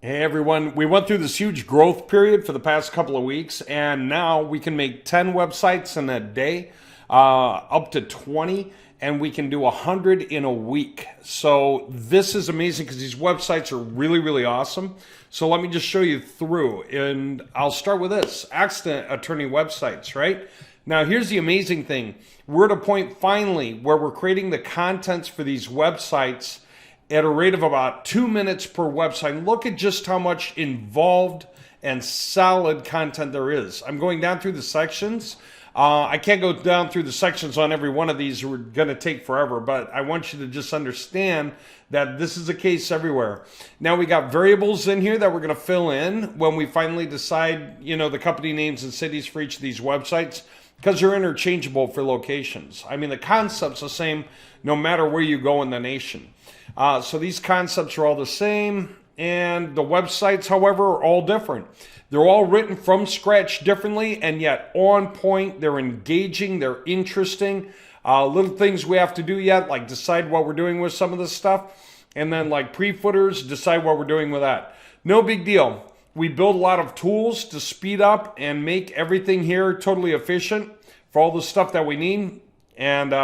Hey everyone, we went through this huge growth period for the past couple of weeks, and now we can make 10 websites in a day, up to 20, and we can do 100 in a week. So this is amazing because these websites are really, really awesome. So let me just show you through, and I'll start with this, accident attorney websites, right? Now here's the amazing thing. We're at a point finally where we're creating the contents for these websites at a rate of about 2 minutes per website. Look at just how much involved and solid content there is. I'm going down through the sections. I can't go down through the sections on every one of these. We're going to take forever, but I want you to just understand that this is the case everywhere. Now we got variables in here that we're going to fill in when we finally decide, the company names and cities for each of these websites, because they're interchangeable for locations. I mean, the concept's the same no matter where you go in the nation. So these concepts are all the same, and the websites, however, are all different. They're all written from scratch differently, and yet on point. They're engaging, they're interesting. Little things we have to do yet, like decide what we're doing with some of this stuff, and then like pre-footers, decide what we're doing with that. No big deal. We build a lot of tools to speed up and make everything here totally efficient for all the stuff that we need, and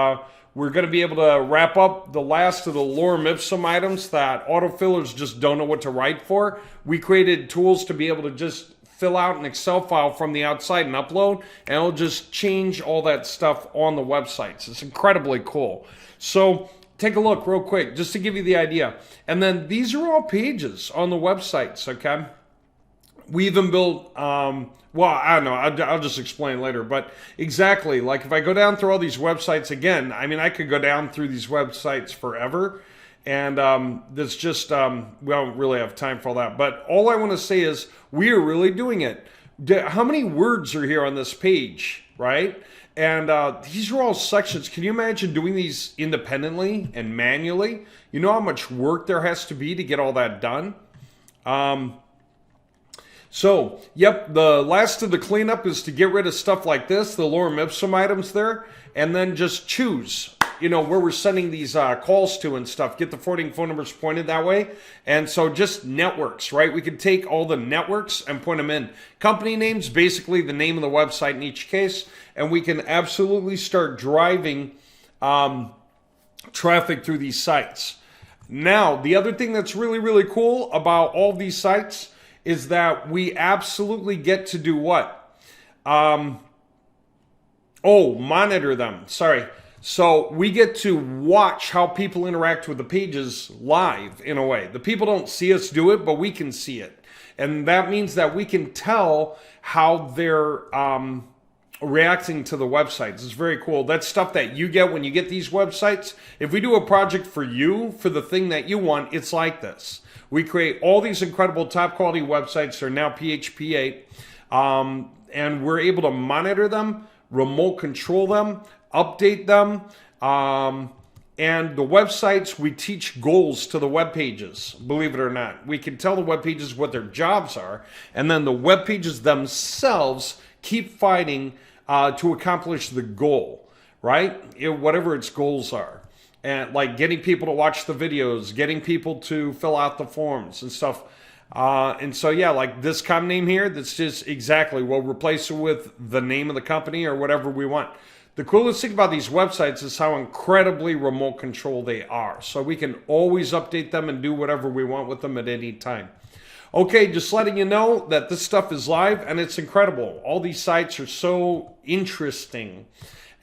we're going to be able to wrap up the last of the lorem ipsum items that autofillers just don't know what to write for. We created tools to be able to just fill out an Excel file from the outside and upload, and it'll just change all that stuff on the websites. It's incredibly cool. So take a look real quick just to give you the idea. And then these are all pages on the websites, okay? We even built, well, I don't know, I'll just explain later, but exactly, like if I go down through all these websites again, I mean, I could go down through these websites forever, and that's just, we don't really have time for all that, but all I want to say is we are really doing it. How many words are here on this page, right? And these are all sections. Can you imagine doing these independently and manually? You know how much work there has to be to get all that done? So, yep, the last of the cleanup is to get rid of stuff like this, the lorem ipsum items there, and then just choose, where we're sending these calls to and stuff. Get the forwarding phone numbers pointed that way. And so just networks, right? We could take all the networks and point them in. Company names, basically the name of the website in each case, and we can absolutely start driving traffic through these sites. Now, the other thing that's really, really cool about all these sites is that we absolutely get to do what? Monitor them. Sorry. So we get to watch how people interact with the pages live in a way. The people don't see us do it, but we can see it. And that means that we can tell how they're reacting to the websites. It's very cool. That's stuff that you get when you get these websites. If we do a project for you, for the thing that you want, it's like this. We create all these incredible top quality websites. They're now PHP 8. And we're able to monitor them, remote control them, update them. And the websites, we teach goals to the web pages, believe it or not. We can tell the web pages what their jobs are. And then the web pages themselves keep fighting to accomplish the goal, right? Whatever its goals are. And like getting people to watch the videos, getting people to fill out the forms and stuff. And so, yeah, like this com name here, that's just exactly, we'll replace it with the name of the company or whatever we want. The coolest thing about these websites is how incredibly remote control they are. So we can always update them and do whatever we want with them at any time. Okay, just letting you know that this stuff is live and it's incredible. All these sites are so interesting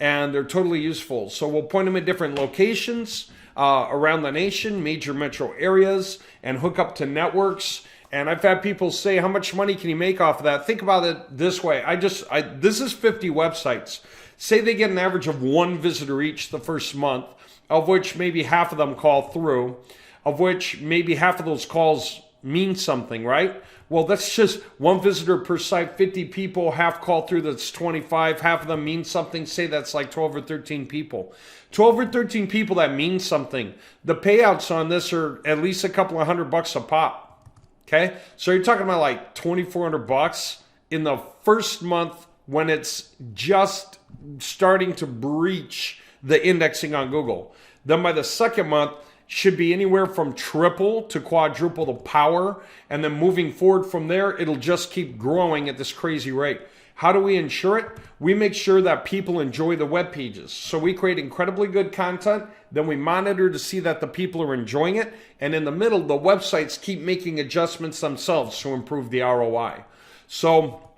and they're totally useful. So we'll point them at different locations around the nation, major metro areas, and hook up to networks. And I've had people say, how much money can you make off of that? Think about it this way. This is 50 websites. Say they get an average of 1 visitor each the first month, of which maybe half of them call through, of which maybe half of those calls mean something, right? Well, that's just 1 visitor per site, 50 people, half call through, that's 25, half of them mean something, say that's like 12 or 13 people. 12 or 13 people that mean something. The payouts on this are at least a couple of $100 a pop, okay? So you're talking about like $2,400 in the first month when it's just starting to breach the indexing on Google. Then by the second month, should be anywhere from triple to quadruple the power. And then moving forward from there, it'll just keep growing at this crazy rate. How do we ensure it? We make sure that people enjoy the web pages. So we create incredibly good content. Then we monitor to see that the people are enjoying it. And in the middle, the websites keep making adjustments themselves to improve the ROI. So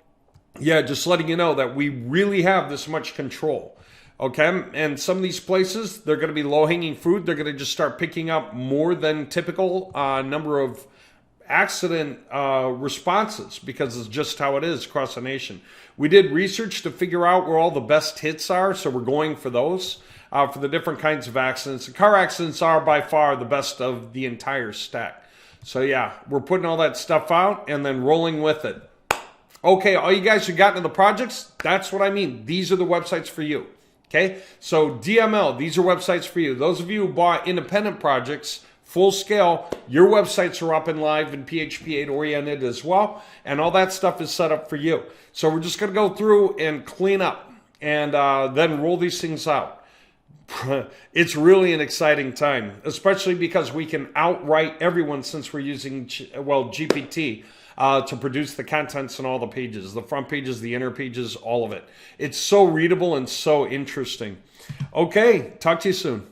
yeah, just letting you know that we really have this much control. Okay, and some of these places, they're going to be low-hanging fruit. They're going to just start picking up more than typical number of accident responses, because it's just how it is across the nation. We did research to figure out where all the best hits are, so we're going for those for the different kinds of accidents. The car accidents are by far the best of the entire stack. So yeah, we're putting all that stuff out and then rolling with it. Okay, all you guys who got into the projects, that's what I mean. These are the websites for you. Okay, so DML, these are websites for you. Those of you who bought independent projects, full scale, your websites are up and live and PHP 8 oriented as well. And all that stuff is set up for you. So we're just going to go through and clean up and then roll these things out. It's really an exciting time, especially because we can outwrite everyone since we're using, GPT. To produce the contents and all the pages, the front pages, the inner pages, all of it. It's so readable and so interesting. Okay, talk to you soon.